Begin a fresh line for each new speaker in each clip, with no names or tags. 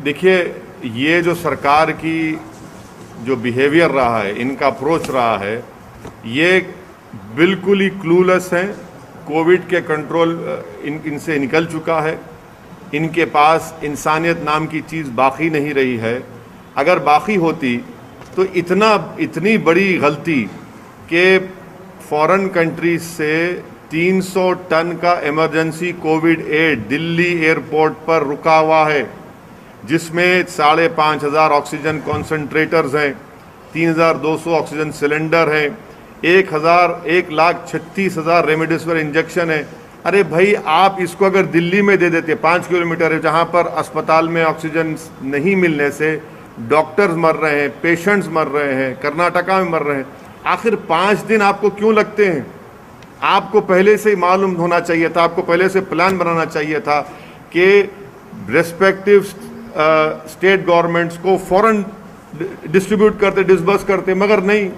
देखिए, ये जो सरकार की जो बिहेवियर रहा है, इनका अप्रोच रहा है, ये बिल्कुल ही क्लूलेस हैं। कोविड के कंट्रोल इनसे निकल चुका है। इनके पास इंसानियत नाम की चीज़ बाकी नहीं रही है। अगर बाकी होती तो इतनी बड़ी गलती कि फॉरेन कंट्रीज से 300 टन का emergency covid aid Delhi airport पर रुका हुआ है, जिसमें 5,500 ऑक्सीजन कॉन्सेंट्रेटर्स हैं, 3,200 ऑक्सीजन सिलेंडर हैं, 1,36,000 रेमडेसिविर इंजेक्शन है। अरे भाई, आप इसको अगर दिल्ली में दे देते, 5 किलोमीटर है, जहाँ पर अस्पताल में ऑक्सीजन नहीं मिलने से डॉक्टर्स मर रहे हैं, पेशेंट्स मर रहे हैं, कर्नाटका में मर रहे हैं, आखिर 5 दिन आपको क्यों लगते हैं? आपको पहले से ही मालूम होना चाहिए था, आपको पहले से प्लान बनाना चाहिए था कि रेस्पेक्टिव स्टेट गवर्नमेंट्स को फौरन डिस्ट्रीब्यूट करते, डिसबर्स करते, मगर नहीं।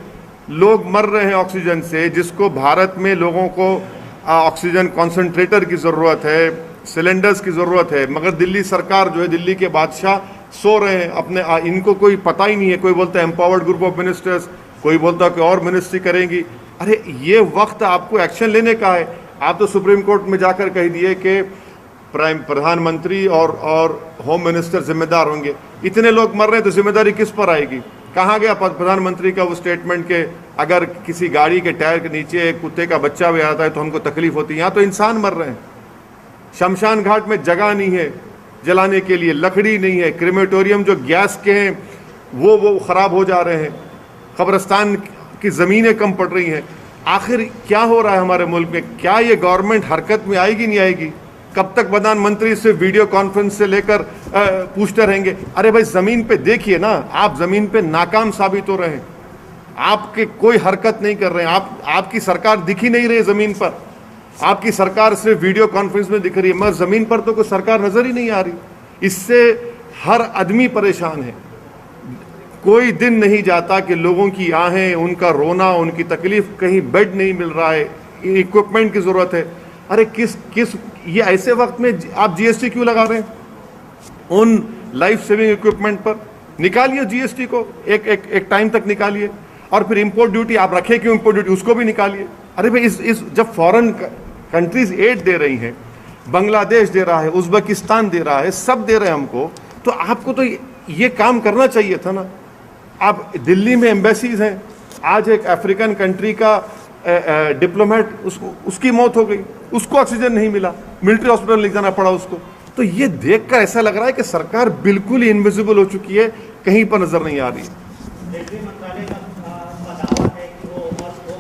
लोग मर रहे हैं ऑक्सीजन से, जिसको भारत में लोगों को ऑक्सीजन कॉन्सेंट्रेटर की ज़रूरत है, सिलेंडर्स की ज़रूरत है, मगर दिल्ली सरकार जो है, दिल्ली के बादशाह सो रहे हैं अपने। इनको कोई पता ही नहीं है। कोई बोलता है एम्पावर्ड ग्रुप ऑफ मिनिस्टर्स, कोई बोलता है कि और मिनिस्ट्री करेंगी। अरे ये वक्त आपको एक्शन लेने का है। आप तो सुप्रीम कोर्ट में जाकर कह दिए कि प्रधानमंत्री और होम मिनिस्टर जिम्मेदार होंगे। इतने लोग मर रहे हैं तो जिम्मेदारी किस पर आएगी? कहाँ गया प्रधानमंत्री का वो स्टेटमेंट के अगर किसी गाड़ी के टायर के नीचे एक कुत्ते का बच्चा भी आता है तो हमको तकलीफ होती है? यहाँ तो इंसान मर रहे हैं। शमशान घाट में जगह नहीं है जलाने के लिए, लकड़ी नहीं है, क्रीमेटोरियम जो गैस के हैं वो ख़राब हो जा रहे हैं, कब्रिस्तान की ज़मीनें कम पड़ रही हैं। आखिर क्या हो रहा है हमारे मुल्क में? क्या ये गवर्नमेंट हरकत में आएगी, नहीं आएगी? कब तक प्रधानमंत्री से वीडियो कॉन्फ्रेंस से लेकर पूछते रहेंगे? अरे भाई, ज़मीन पे देखिए ना, आप ज़मीन पे नाकाम साबित हो रहे हैं। आपके कोई हरकत नहीं कर रहे हैं। आपकी सरकार दिख ही नहीं रही ज़मीन पर। आपकी सरकार सिर्फ वीडियो कॉन्फ्रेंस में दिख रही है, मगर ज़मीन पर तो कोई सरकार नज़र ही नहीं आ रही। इससे हर आदमी परेशान है। कोई दिन नहीं जाता कि लोगों की आहें, उनका रोना, उनकी तकलीफ, कहीं बेड नहीं मिल रहा है, इक्विपमेंट की ज़रूरत है। अरे किस ये ऐसे वक्त में आप जीएसटी क्यों लगा रहे हैं उन लाइफ सेविंग इक्विपमेंट पर? निकालिए जीएसटी को, एक टाइम तक निकालिए। और फिर इंपोर्ट ड्यूटी आप रखे क्यों? इंपोर्ट ड्यूटी उसको भी निकालिए। अरे भाई, इस जब फॉरेन कंट्रीज एड दे रही हैं, बांग्लादेश दे रहा है, उज्बेकिस्तान दे रहा है, सब दे रहे हैं हमको, तो आपको तो ये काम करना चाहिए था ना। आप दिल्ली में एम्बेसीज हैं, आज एक अफ्रीकन कंट्री का डिप्लोमेट, उसकी मौत हो गई, उसको ऑक्सीजन नहीं मिला, मिलिट्री हॉस्पिटल ले जाना पड़ा उसको। तो ये देखकर ऐसा लग रहा है कि सरकार बिल्कुल ही इनविजिबल हो चुकी है, कहीं पर नजर नहीं आ रही।
रेलवे मंत्रालय का दावा है कि वो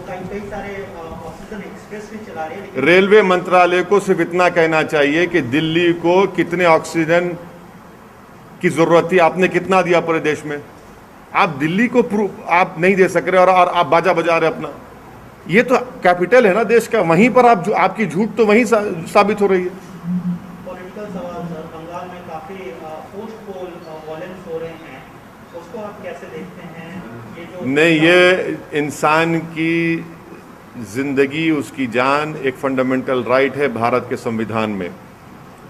कई सारे ऑक्सीजन एक्सप्रेस भी चला रहे हैं।
रेलवे मंत्रालय को सिर्फ इतना कहना चाहिए कि दिल्ली को कितने ऑक्सीजन की जरूरत थी, आपने कितना दिया पूरे देश में? आप दिल्ली को आप नहीं दे सक रहे और आप बाजा बजा रहे अपना। ये तो कैपिटल है ना देश का, वहीं पर आपकी झूठ तो वहीं साबित हो रही है।
पॉलिटिकल सवाल सर, बंगाल में काफी पोस्ट पोल वॉयलेंस हो रहे हैं, उसको आप कैसे देखते हैं? ये जो
नहीं, ये इंसान की जिंदगी, उसकी जान एक फंडामेंटल राइट है भारत के संविधान में।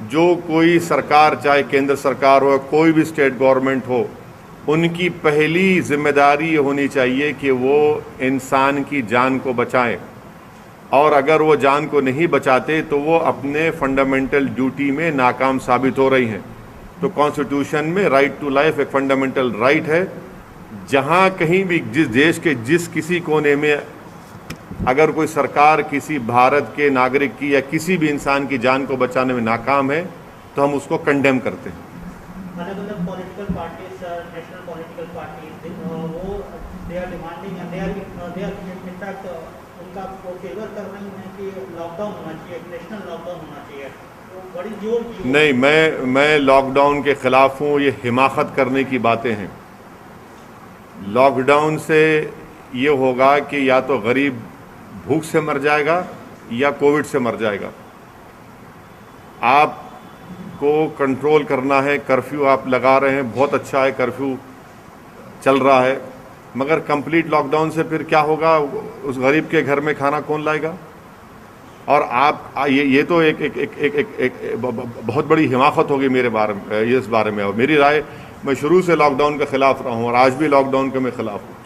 जो कोई सरकार, चाहे केंद्र सरकार हो, कोई भी स्टेट गवर्नमेंट हो, उनकी पहली जिम्मेदारी ये होनी चाहिए कि वो इंसान की जान को बचाएं। और अगर वो जान को नहीं बचाते तो वो अपने फंडामेंटल ड्यूटी में नाकाम साबित हो रही हैं। तो कॉन्स्टिट्यूशन में राइट टू लाइफ एक फंडामेंटल राइट है। जहाँ कहीं भी जिस देश के जिस किसी कोने में अगर कोई सरकार किसी भारत के नागरिक की या किसी भी इंसान की जान को बचाने में नाकाम है तो हम उसको कंडेम करते हैं।
अलग अलग political parties, national political parties, वो they are demanding and they are in fact उनका फेवर कर रही हैं कि लॉकडाउन होना चाहिए, नेशनल लॉकडाउन होना चाहिए। तो बड़ी जोर की
नहीं, मैं लॉकडाउन के खिलाफ हूँ। ये हिमाकत करने की बातें हैं। लॉकडाउन से ये होगा कि या तो गरीब भूख से मर जाएगा या कोविड से मर जाएगा। आपको कंट्रोल करना है। कर्फ्यू आप लगा रहे हैं, बहुत अच्छा है, कर्फ्यू चल रहा है, मगर कंप्लीट लॉकडाउन से फिर क्या होगा? उस गरीब के घर में खाना कौन लाएगा? और आप ये तो एक बहुत बड़ी हिमाकत होगी मेरे बारे में, इस बारे में। और मेरी राय, मैं शुरू से लॉकडाउन के ख़िलाफ़ रहा हूँ और आज भी लॉकडाउन के मैं ख़िलाफ़ हूँ।